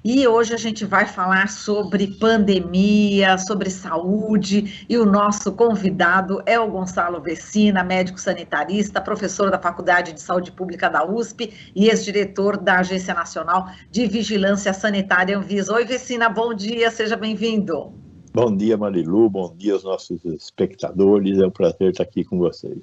E hoje a gente vai falar sobre pandemia, sobre saúde, e o nosso convidado é o Gonçalo Vecina, médico sanitarista, professor da Faculdade de Saúde Pública da USP e ex-diretor da Agência Nacional de Vigilância Sanitária Anvisa. Oi, Vecina, bom dia, seja bem-vindo. Bom dia, Marilu, bom dia aos nossos espectadores, é um prazer estar aqui com vocês.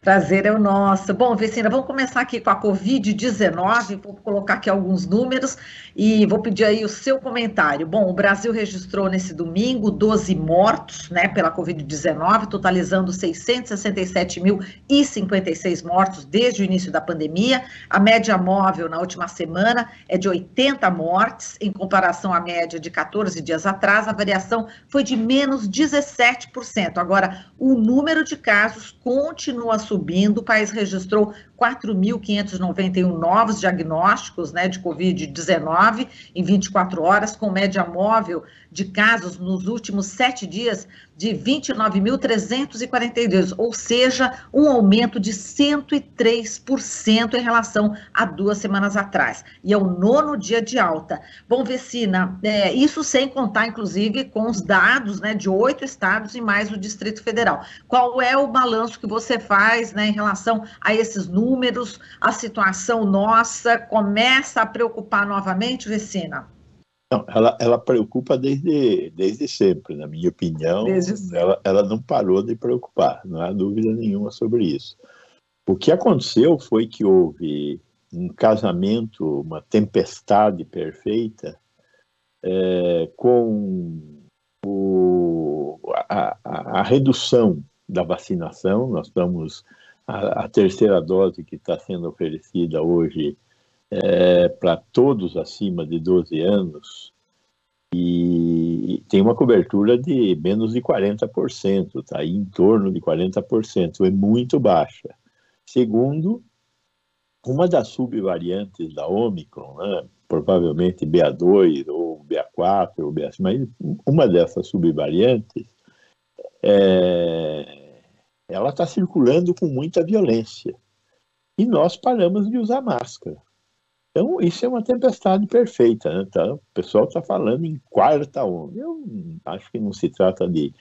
Prazer é o nosso. Bom, Vecina, vamos começar aqui com a Covid-19, vou colocar aqui alguns números e vou pedir aí o seu comentário. Bom, o Brasil registrou nesse domingo 12 mortos, né, pela Covid-19, totalizando 667.056 mortos desde o início da pandemia. A média móvel na última semana é de 80 mortes, em comparação à média de 14 dias atrás, a variação foi de menos 17%. Agora, o número de casos continua subindo, o país registrou 4.591 novos diagnósticos, né, de Covid-19 em 24 horas, com média móvel de casos nos últimos 7 dias de 29.342, ou seja, um aumento de 103% em relação a 2 semanas atrás. E é o 9º dia de alta. Bom, Vecina, isso sem contar, inclusive, com os dados, né, de 8 estados e mais o Distrito Federal. Qual é o balanço que você faz, né, em relação a esses números? A situação nossa começa a preocupar novamente, Vecina? Não, ela preocupa desde sempre, na minha opinião, ela não parou de preocupar, não há dúvida nenhuma sobre isso. O que aconteceu foi que houve um casamento, uma tempestade perfeita, com a redução da vacinação. Nós estamos, a terceira dose que está sendo oferecida hoje para todos acima de 12 anos, e tem uma cobertura de menos de 40%, está aí em torno de 40%, é muito baixa. Segundo, uma das subvariantes da Ômicron, né, provavelmente BA2 ou BA4 ou BA5, mas uma dessas subvariantes, ela está circulando com muita violência, e nós paramos de usar máscara. Então, isso é uma tempestade perfeita, né? Então, o pessoal está falando em quarta onda. Eu acho que não se trata de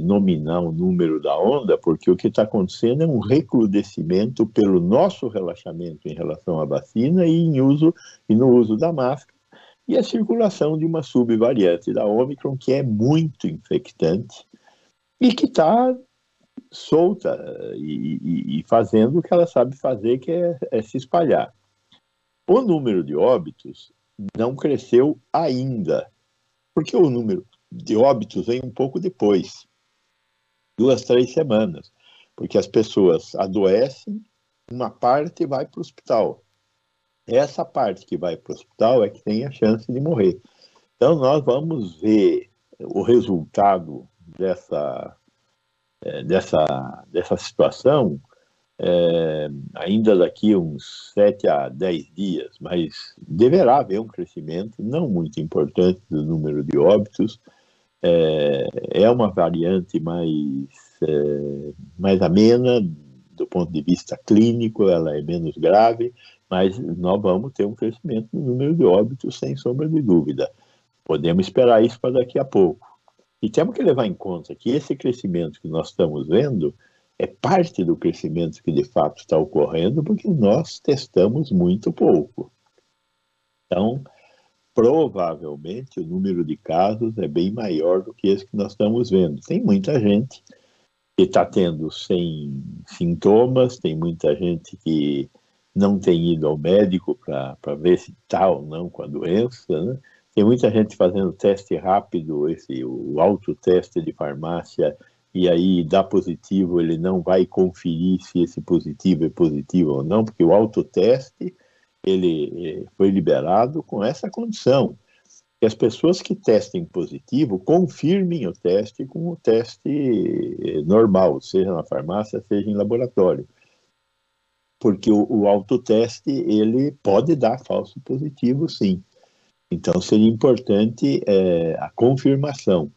nominar o número da onda, porque o que está acontecendo é um recrudescimento pelo nosso relaxamento em relação à vacina e no uso da máscara, e a circulação de uma subvariante da Ômicron, que é muito infectante e que está solta e fazendo o que ela sabe fazer, que é se espalhar. O número de óbitos não cresceu ainda, porque o número de óbitos vem um pouco depois, 2, 3 semanas, porque as pessoas adoecem, uma parte vai para o hospital. Essa parte que vai para o hospital é que tem a chance de morrer. Então, nós vamos ver o resultado dessa situação ainda daqui uns 7 a 10 dias, mas deverá haver um crescimento não muito importante do número de óbitos. É uma variante mais amena do ponto de vista clínico, ela é menos grave, mas nós vamos ter um crescimento no número de óbitos, sem sombra de dúvida. Podemos esperar isso para daqui a pouco. E temos que levar em conta que esse crescimento que nós estamos vendo é parte do crescimento que de fato está ocorrendo, porque nós testamos muito pouco. Então, provavelmente, o número de casos é bem maior do que esse que nós estamos vendo. Tem muita gente que está tendo sem sintomas, tem muita gente que não tem ido ao médico para ver se está ou não com a doença, né? Tem muita gente fazendo teste rápido, o autoteste de farmácia, e aí dá positivo, ele não vai conferir se esse positivo é positivo ou não, porque o autoteste, ele foi liberado com essa condição, que as pessoas que testem positivo confirmem o teste com o teste normal, seja na farmácia, seja em laboratório. Porque o autoteste, ele pode dar falso positivo, sim. Então, seria importante a confirmação.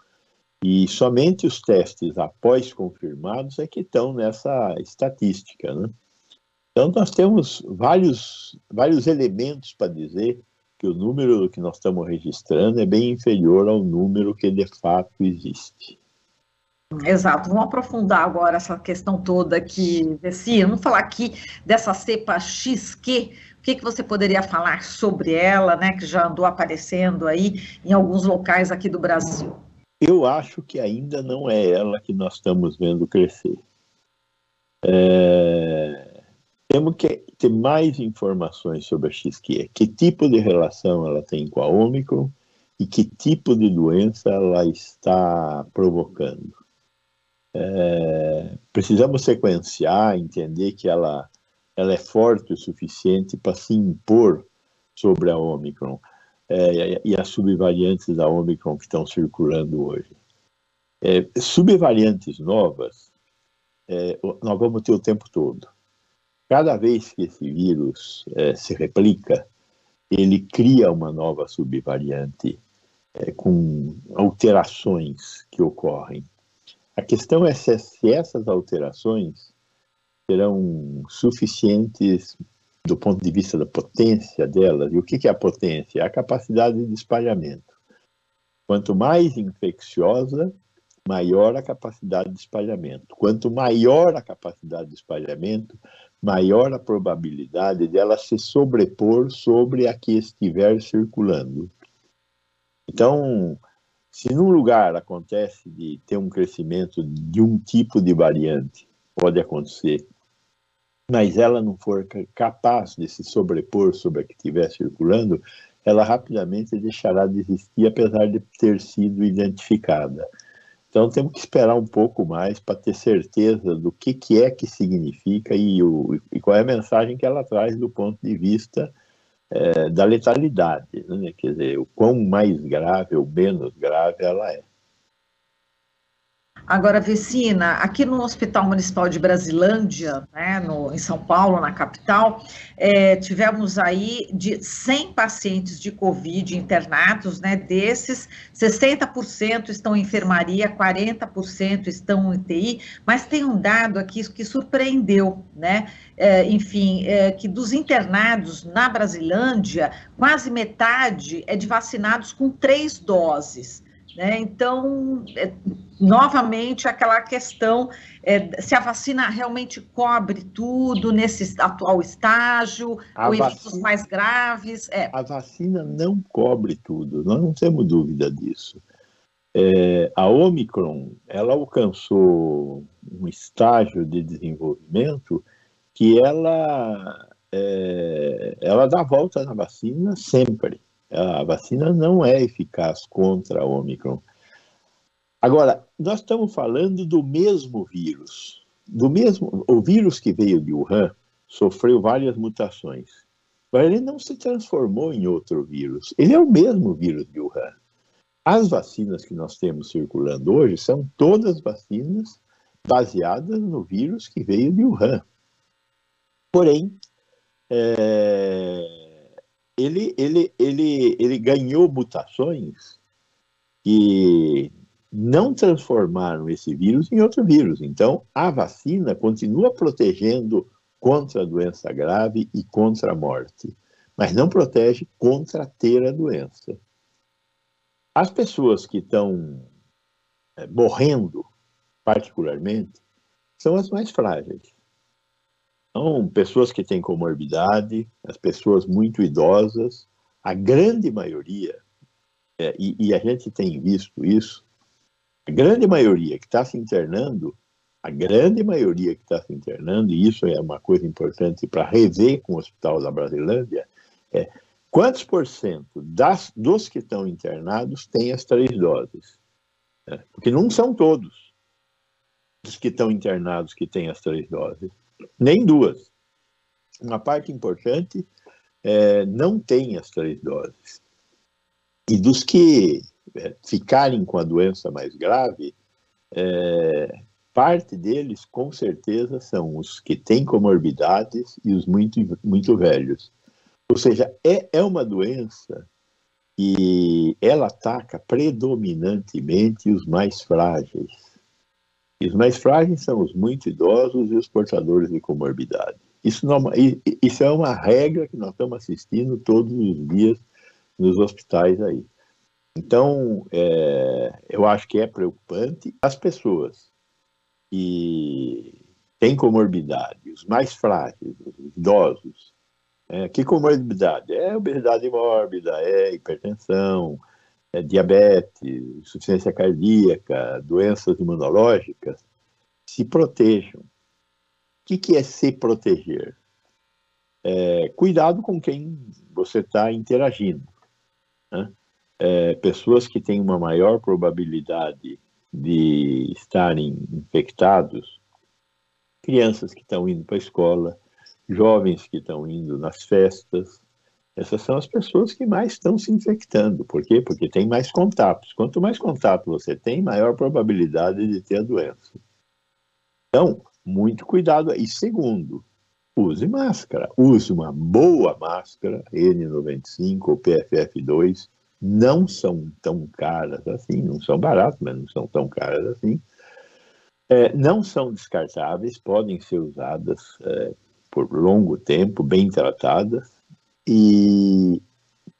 E somente os testes após confirmados é que estão nessa estatística, né? Então, nós temos vários elementos para dizer que o número que nós estamos registrando é bem inferior ao número que de fato existe. Exato, vamos aprofundar agora essa questão toda aqui, Vessi. Vamos falar aqui dessa cepa XQ. O que você poderia falar sobre ela, né, que já andou aparecendo aí em alguns locais aqui do Brasil? Eu acho que ainda não é ela que nós estamos vendo crescer. Temos que ter mais informações sobre a XQ. Que tipo de relação ela tem com a Ômicron e que tipo de doença ela está provocando. Precisamos sequenciar, entender que ela é forte o suficiente para se impor sobre a Ômicron e as subvariantes da Ômicron que estão circulando hoje. Subvariantes novas, nós vamos ter o tempo todo. Cada vez que esse vírus se replica, ele cria uma nova subvariante com alterações que ocorrem. A questão é se essas alterações serão suficientes do ponto de vista da potência delas. E o que é a potência? É a capacidade de espalhamento. Quanto mais infecciosa, maior a capacidade de espalhamento. Quanto maior a capacidade de espalhamento, maior a probabilidade dela se sobrepor sobre a que estiver circulando. Então, se num lugar acontece de ter um crescimento de um tipo de variante, pode acontecer, mas ela não for capaz de se sobrepor sobre a que estiver circulando, ela rapidamente deixará de existir, apesar de ter sido identificada. Então, temos que esperar um pouco mais para ter certeza do que é que significa e qual é a mensagem que ela traz do ponto de vista da letalidade, né? Quer dizer, o quão mais grave ou menos grave ela é. Agora, Vecina, aqui no Hospital Municipal de Brasilândia, né, em São Paulo, na capital, tivemos aí de 100 pacientes de Covid internados, né, desses, 60% estão em enfermaria, 40% estão em UTI, mas tem um dado aqui que surpreendeu, né, que dos internados na Brasilândia, quase metade é de vacinados com 3 doses. Então, novamente, aquela questão se a vacina realmente cobre tudo nesse atual estágio, ou eventos mais graves. A vacina não cobre tudo, nós não temos dúvida disso. A Ômicron, ela alcançou um estágio de desenvolvimento que ela dá volta na vacina sempre. A vacina não é eficaz contra a Ômicron. Agora, nós estamos falando do mesmo vírus. O vírus que veio de Wuhan sofreu várias mutações. Mas ele não se transformou em outro vírus. Ele é o mesmo vírus de Wuhan. As vacinas que nós temos circulando hoje são todas vacinas baseadas no vírus que veio de Wuhan. Porém, ele ganhou mutações que não transformaram esse vírus em outro vírus. Então, a vacina continua protegendo contra a doença grave e contra a morte, mas não protege contra ter a doença. As pessoas que estão morrendo, particularmente, são as mais frágeis. Então, pessoas que têm comorbidade, as pessoas muito idosas, a grande maioria, e a gente tem visto isso, a grande maioria que está se internando, e isso é uma coisa importante para rever com o Hospital da Brasilândia, quantos por cento dos que estão internados têm as 3 doses? Porque não são todos os que estão internados que têm as 3 doses. Nem 2. Uma parte importante não tem as 3 doses. E dos que ficarem com a doença mais grave, parte deles, com certeza, são os que têm comorbidades e os muito, muito velhos. Ou seja, é uma doença que ela ataca predominantemente os mais frágeis. E os mais frágeis são os muito idosos e os portadores de comorbidade. Isso é uma regra que nós estamos assistindo todos os dias nos hospitais aí. Então, eu acho que é preocupante. As pessoas que têm comorbidade, os mais frágeis, os idosos, que comorbidade? É obesidade mórbida, é hipertensão, é diabetes, insuficiência cardíaca, doenças imunológicas, se protejam. O que é se proteger? Cuidado com quem você está interagindo, né? Pessoas que têm uma maior probabilidade de estarem infectados, crianças que estão indo para a escola, jovens que estão indo nas festas, essas são as pessoas que mais estão se infectando. Por quê? Porque tem mais contatos. Quanto mais contato você tem, maior probabilidade de ter a doença. Então, muito cuidado. E segundo, use máscara. Use uma boa máscara, N95 ou PFF2. Não são tão caras assim, não são baratas, mas não são tão caras assim. Não são descartáveis, podem ser usadas por longo tempo, bem tratadas e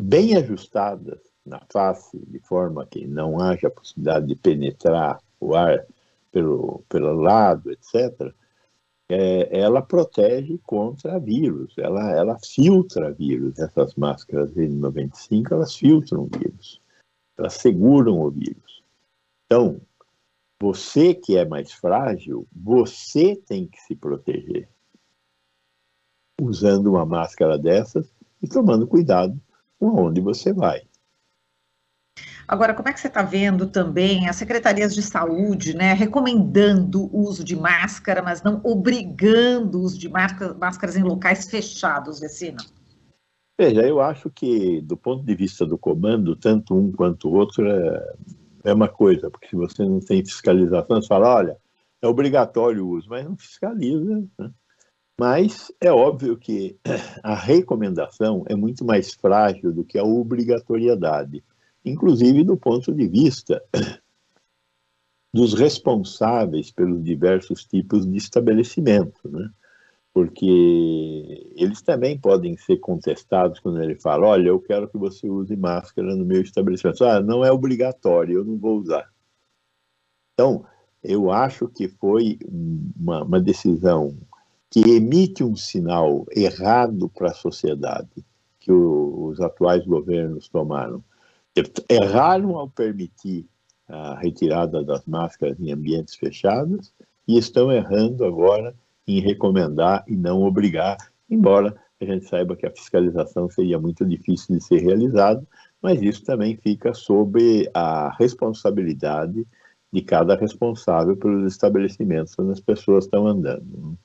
bem ajustadas na face, de forma que não haja possibilidade de penetrar o ar pelo lado, etc. Ela protege contra vírus, ela filtra vírus. Essas máscaras N95, elas filtram vírus, elas seguram o vírus. Então, você que é mais frágil, você tem que se proteger usando uma máscara dessas e tomando cuidado com onde você vai. Agora, como é que você está vendo também as secretarias de saúde, né, recomendando o uso de máscara, mas não obrigando o uso de máscaras em locais fechados, Vecina? Veja, eu acho que, do ponto de vista do comando, tanto um quanto o outro é uma coisa, porque se você não tem fiscalização, você fala, olha, é obrigatório o uso, mas não fiscaliza, né? Mas é óbvio que a recomendação é muito mais frágil do que a obrigatoriedade, inclusive do ponto de vista dos responsáveis pelos diversos tipos de estabelecimento, né? Porque eles também podem ser contestados quando ele fala, olha, eu quero que você use máscara no meu estabelecimento. Não é obrigatório, eu não vou usar. Então, eu acho que foi uma decisão que emite um sinal errado para a sociedade, que os atuais governos tomaram. Erraram ao permitir a retirada das máscaras em ambientes fechados e estão errando agora em recomendar e não obrigar, embora a gente saiba que a fiscalização seria muito difícil de ser realizada, mas isso também fica sob a responsabilidade de cada responsável pelos estabelecimentos onde as pessoas estão andando.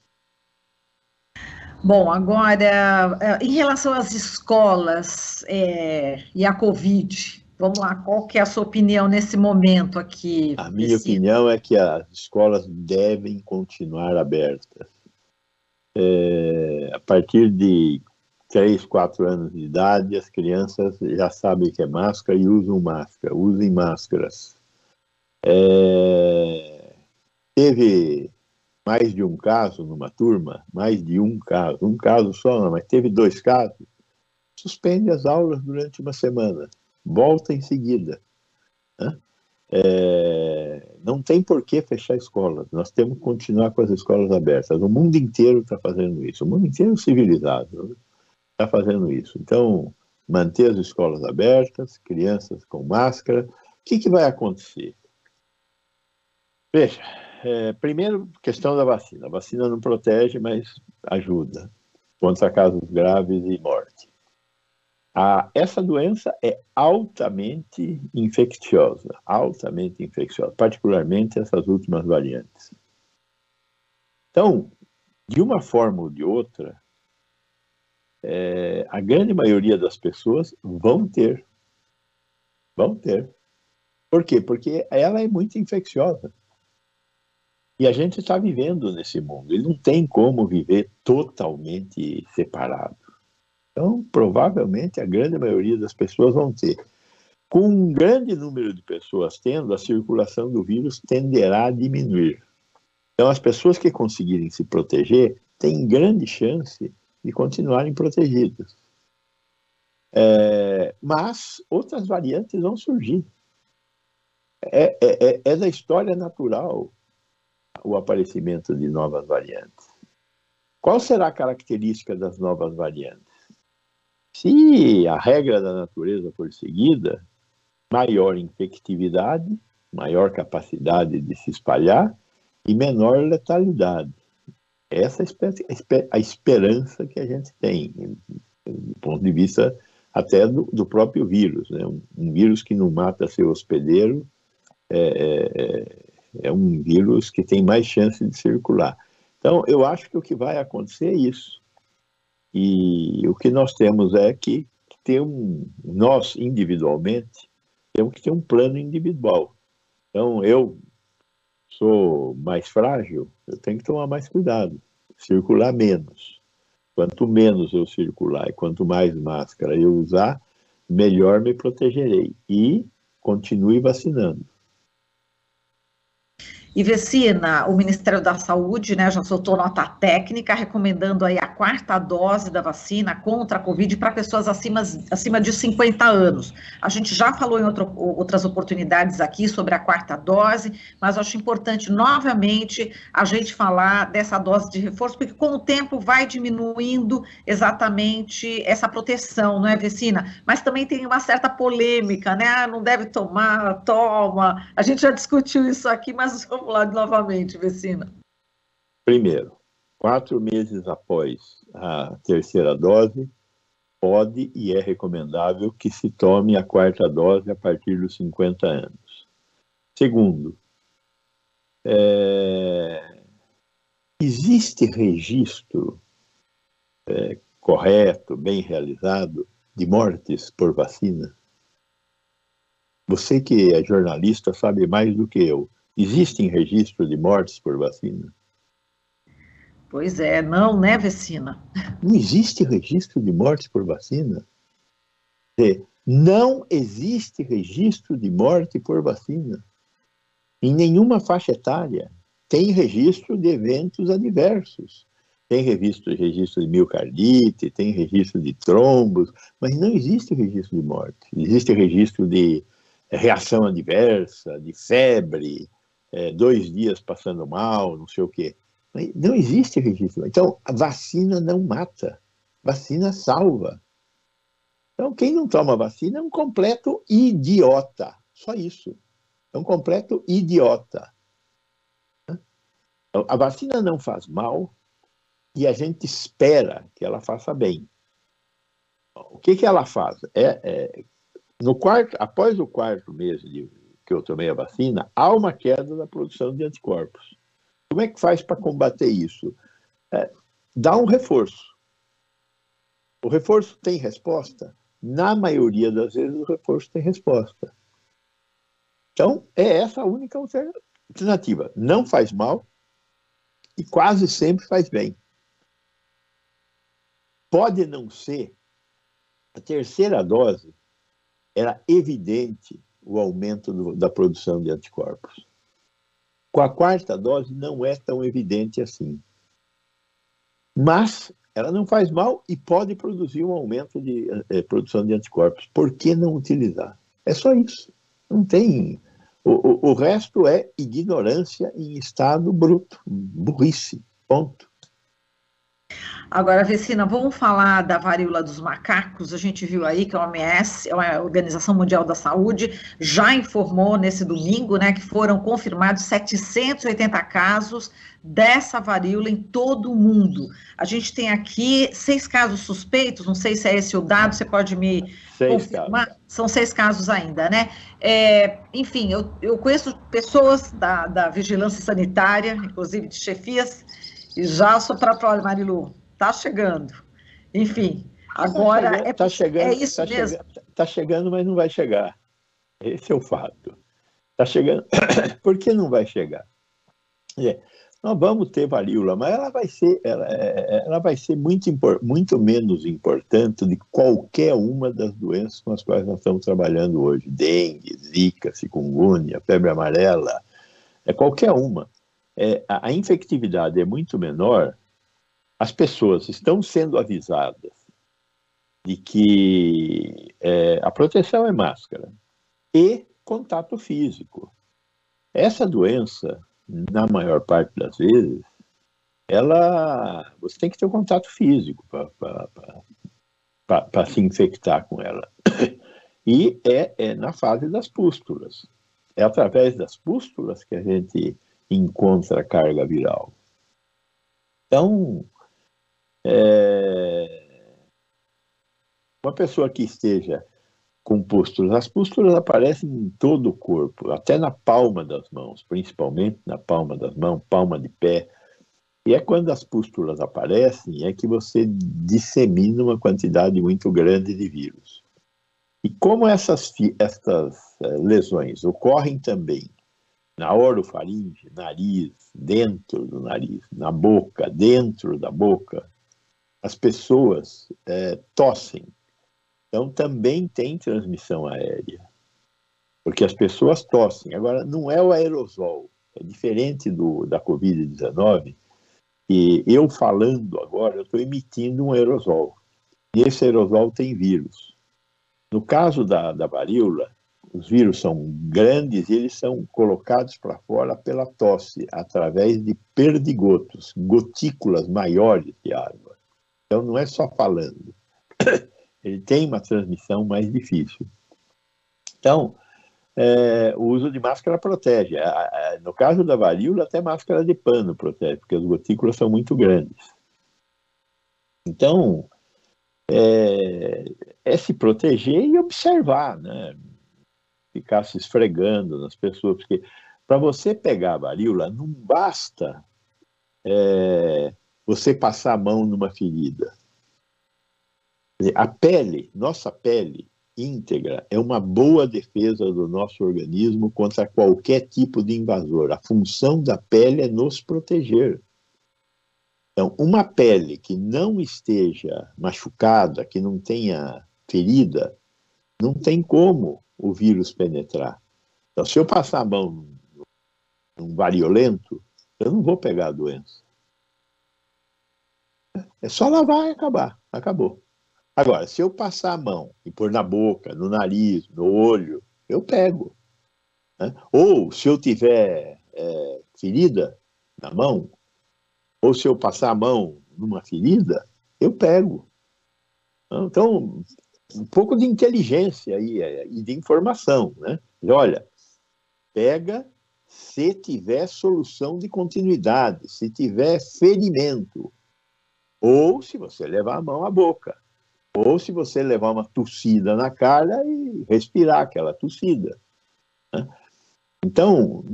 Bom, agora, em relação às escolas e à Covid, vamos lá, qual que é a sua opinião nesse momento aqui? A minha opinião é que as escolas devem continuar abertas. A partir de 3, 4 anos de idade, as crianças já sabem que é máscara e usam máscara, usem máscaras. Teve mais de um caso numa turma, mais de um caso só, não, mas teve 2 casos, suspende as aulas durante uma semana, volta em seguida, né? Não tem por que fechar escolas, nós temos que continuar com as escolas abertas. O mundo inteiro está fazendo isso, o mundo inteiro civilizado está fazendo isso. Então, manter as escolas abertas, crianças com máscara. O que vai acontecer? Veja, primeiro, questão da vacina. A vacina não protege, mas ajuda contra casos graves e morte. Essa doença é altamente infecciosa, particularmente essas últimas variantes. Então, de uma forma ou de outra, a grande maioria das pessoas vão ter. Por quê? Porque ela é muito infecciosa. E a gente está vivendo nesse mundo, e não tem como viver totalmente separado. Então, provavelmente, a grande maioria das pessoas vão ter. Com um grande número de pessoas tendo, a circulação do vírus tenderá a diminuir. Então, as pessoas que conseguirem se proteger têm grande chance de continuarem protegidas. Mas outras variantes vão surgir. É da história natural o aparecimento de novas variantes. Qual será a característica das novas variantes? Se a regra da natureza for seguida, maior infectividade, maior capacidade de se espalhar e menor letalidade. Essa é a esperança que a gente tem, do ponto de vista até do próprio vírus, né? Um vírus que não mata seu hospedeiro é um vírus que tem mais chance de circular. Então, eu acho que o que vai acontecer é isso. E o que nós temos é que nós, individualmente, temos que ter um plano individual. Então, eu sou mais frágil, eu tenho que tomar mais cuidado, circular menos. Quanto menos eu circular e quanto mais máscara eu usar, melhor me protegerei. E continue vacinando. E Vecina, o Ministério da Saúde, né, já soltou nota técnica recomendando aí a 4ª dose da vacina contra a Covid para pessoas acima de 50 anos. A gente já falou em outras oportunidades aqui sobre a 4ª dose, mas eu acho importante novamente a gente falar dessa dose de reforço, porque com o tempo vai diminuindo exatamente essa proteção, não é, Vecina? Mas também tem uma certa polêmica, né? Ah, não deve tomar, toma. A gente já discutiu isso aqui, mas vamos lá novamente, Vecina. Primeiro, 4 meses após a 3ª dose, pode e é recomendável que se tome a 4ª dose a partir dos 50 anos. Segundo, existe registro correto, bem realizado, de mortes por vacina? Você que é jornalista sabe mais do que eu. Existe registro de mortes por vacina? Pois é, não, né, Vecina? Não existe registro de mortes por vacina. Não existe registro de morte por vacina. Em nenhuma faixa etária. Tem registro de eventos adversos. Tem registro de miocardite, tem registro de trombos, mas não existe registro de morte. Existe registro de reação adversa, de febre, 2 dias passando mal, não sei o quê. Mas não existe registro. Então, a vacina não mata. Vacina salva. Então, quem não toma vacina é um completo idiota. Só isso. É um completo idiota. Então, a vacina não faz mal e a gente espera que ela faça bem. O que ela faz? Após o 4º mês que eu tomei a vacina, há uma queda da produção de anticorpos. Como é que faz para combater isso? Dá um reforço. O reforço tem resposta? Na maioria das vezes, o reforço tem resposta. Então, é essa a única alternativa. Não faz mal e quase sempre faz bem. Pode não ser. A 3ª dose era evidente o aumento da produção de anticorpos. Com a 4ª dose não é tão evidente assim. Mas ela não faz mal e pode produzir um aumento de produção de anticorpos. Por que não utilizar? É só isso. Não tem... O resto é ignorância em estado bruto, burrice, ponto. Agora, Vecina, vamos falar da varíola dos macacos. A gente viu aí que a OMS, a Organização Mundial da Saúde, já informou nesse domingo, né, que foram confirmados 780 casos dessa varíola em todo o mundo. A gente tem aqui 6 casos suspeitos, não sei se é esse o dado, você pode me confirmar? Casos. São 6 casos ainda, né? Enfim, eu conheço pessoas da vigilância sanitária, inclusive de chefias, e já sou para a Marilu. Está chegando. Enfim, agora é isso mesmo? Está chegando, mas não vai chegar. Esse é o fato. Está chegando. Por que não vai chegar? Nós vamos ter varíola, mas ela vai ser muito menos importante de qualquer uma das doenças com as quais nós estamos trabalhando hoje. Dengue, zika, chikungunya, febre amarela, qualquer uma. A infectividade é muito menor. As pessoas estão sendo avisadas de que a proteção é máscara e contato físico. Essa doença, na maior parte das vezes, você tem que ter um contato físico para se infectar com ela. E é na fase das pústulas. É através das pústulas que a gente encontra a carga viral. Então, uma pessoa que esteja com pústulas, as pústulas aparecem em todo o corpo, até na palma das mãos, principalmente na palma das mãos, palma de pé. E é quando as pústulas aparecem é que você dissemina uma quantidade muito grande de vírus. E como essas lesões ocorrem também na orofaringe, nariz, dentro do nariz, na boca, dentro da boca, as pessoas tossem. Então, também tem transmissão aérea, porque as pessoas tossem. Agora, não é o aerosol, é diferente da Covid-19, e eu falando agora, eu estou emitindo um aerosol, e esse aerosol tem vírus. No caso da varíola, os vírus são grandes e eles são colocados para fora pela tosse, através de perdigotos, gotículas maiores de água. Então, não é só falando. Ele tem uma transmissão mais difícil. Então, o uso de máscara protege. No caso da varíola, até máscara de pano protege, porque as gotículas são muito grandes. Então, se proteger e observar, né? Ficar se esfregando nas pessoas, porque para você pegar a varíola, não basta você passar a mão numa ferida. A pele, nossa pele íntegra, é uma boa defesa do nosso organismo contra qualquer tipo de invasor. A função da pele é nos proteger. Então, uma pele que não esteja machucada, que não tenha ferida, não tem como o vírus penetrar. Então, se eu passar a mão num variolento, eu não vou pegar a doença. É só lavar e acabar. Acabou. Agora, se eu passar a mão e pôr na boca, no nariz, no olho, eu pego. Né? Ou, se eu tiver ferida na mão, ou se eu passar a mão numa ferida, eu pego. Então, um pouco de inteligência aí, e de informação, né? Olha, pega se tiver solução de continuidade, se tiver ferimento, ou se você levar a mão à boca, ou se você levar uma tossida na cara e respirar aquela tossida. Né? Então,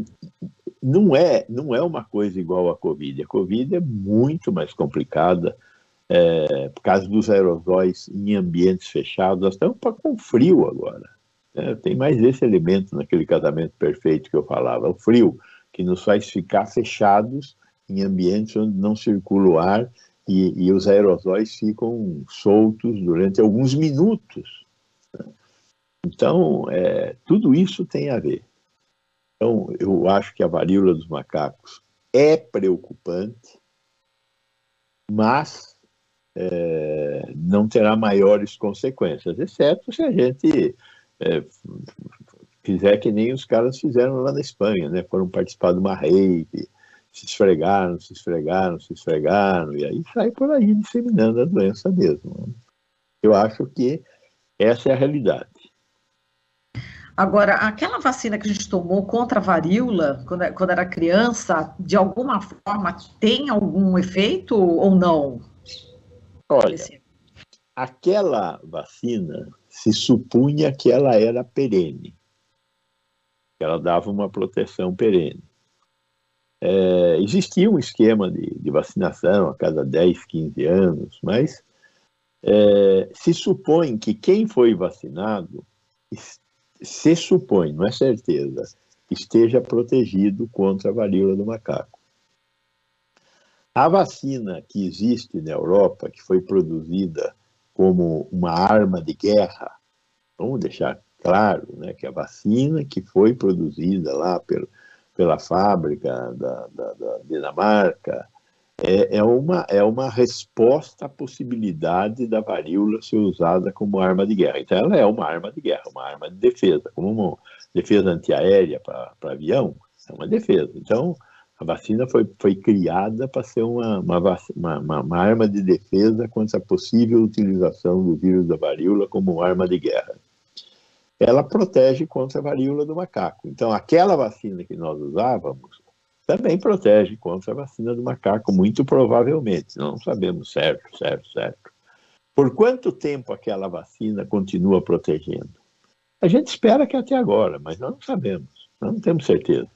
não é uma coisa igual à Covid. A Covid é muito mais complicada, por causa dos aerosóis em ambientes fechados. Nós estamos com frio agora. Tem mais esse elemento naquele casamento perfeito que eu falava, o frio, que nos faz ficar fechados em ambientes onde não circula o ar e os aerosóis ficam soltos durante alguns minutos. Então, tudo isso tem a ver. Então, eu acho que a varíola dos macacos é preocupante, mas não terá maiores consequências, exceto se a gente fizer que nem os caras fizeram lá na Espanha, né? Foram participar de uma rave, se esfregaram, e aí sai por aí disseminando a doença mesmo. Eu acho que essa é a realidade. Agora, aquela vacina que a gente tomou contra a varíola, quando era criança, de alguma forma tem algum efeito ou não? Olha, aquela vacina se supunha que ela era perene, que ela dava uma proteção perene. Existia um esquema de vacinação a cada 10, 15 anos, mas se supõe que quem foi vacinado, se supõe, não é certeza, esteja protegido contra a varíola do macaco. A vacina que existe na Europa, que foi produzida como uma arma de guerra, vamos deixar claro, né, que a vacina que foi produzida lá pela fábrica da Dinamarca, é uma resposta à possibilidade da varíola ser usada como arma de guerra. Então, ela é uma arma de guerra, uma arma de defesa, como uma defesa antiaérea para avião, é uma defesa. Então, a vacina foi criada para ser uma arma de defesa contra a possível utilização do vírus da varíola como arma de guerra. Ela protege contra a varíola do macaco. Então, aquela vacina que nós usávamos também protege contra a vacina do macaco, muito provavelmente. Não sabemos certo. Por quanto tempo aquela vacina continua protegendo? A gente espera que até agora, mas nós não sabemos, nós não temos certeza.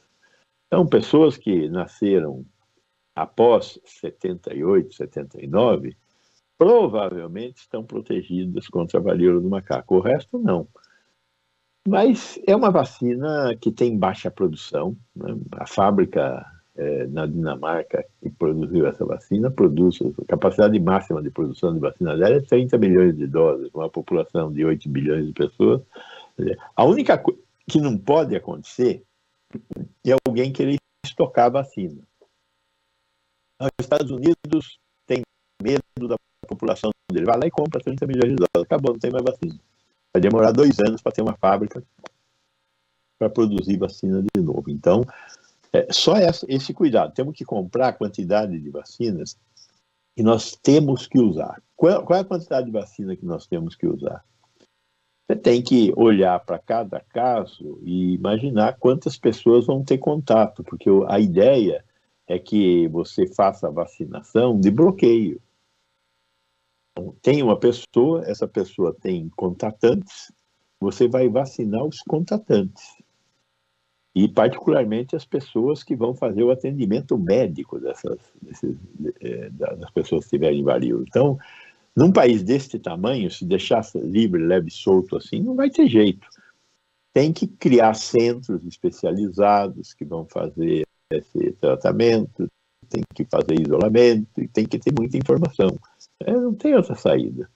Então, pessoas que nasceram após 78, 79, provavelmente estão protegidas contra a varíola do macaco. O resto, não. Mas é uma vacina que tem baixa produção, né? A fábrica na Dinamarca que produziu essa vacina produz, a capacidade máxima de produção de vacina dela é 30 milhões de doses, uma população de 8 bilhões de pessoas. A única coisa que não pode acontecer é alguém querer estocar a vacina. Os Estados Unidos têm medo da população dele, vai lá e compra 30 milhões de doses, acabou, não tem mais vacina. Vai demorar 2 anos para ter uma fábrica para produzir vacina de novo. Então, só esse cuidado. Temos que comprar a quantidade de vacinas que nós temos que usar. Qual é a quantidade de vacina que nós temos que usar? Você tem que olhar para cada caso e imaginar quantas pessoas vão ter contato, porque a ideia é que você faça a vacinação de bloqueio. Então, tem uma pessoa, essa pessoa tem contatantes, você vai vacinar os contatantes. E, particularmente, as pessoas que vão fazer o atendimento médico das pessoas que tiverem varíola. Então, num país deste tamanho, se deixar livre, leve e solto assim, não vai ter jeito. Tem que criar centros especializados que vão fazer esse tratamento, tem que fazer isolamento e tem que ter muita informação. Não tem outra saída.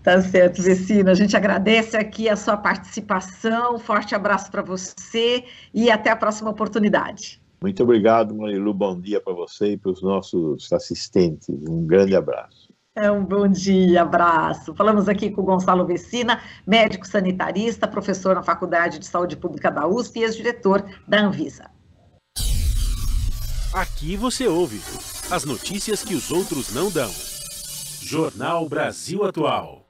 Tá certo, Vecina. A gente agradece aqui a sua participação. Forte abraço para você e até a próxima oportunidade. Muito obrigado, Marilu. Bom dia para você e para os nossos assistentes. Um grande abraço. Um bom dia, abraço. Falamos aqui com o Gonçalo Vecina, médico sanitarista, professor na Faculdade de Saúde Pública da USP e ex-diretor da Anvisa. Aqui você ouve as notícias que os outros não dão. Jornal Brasil Atual.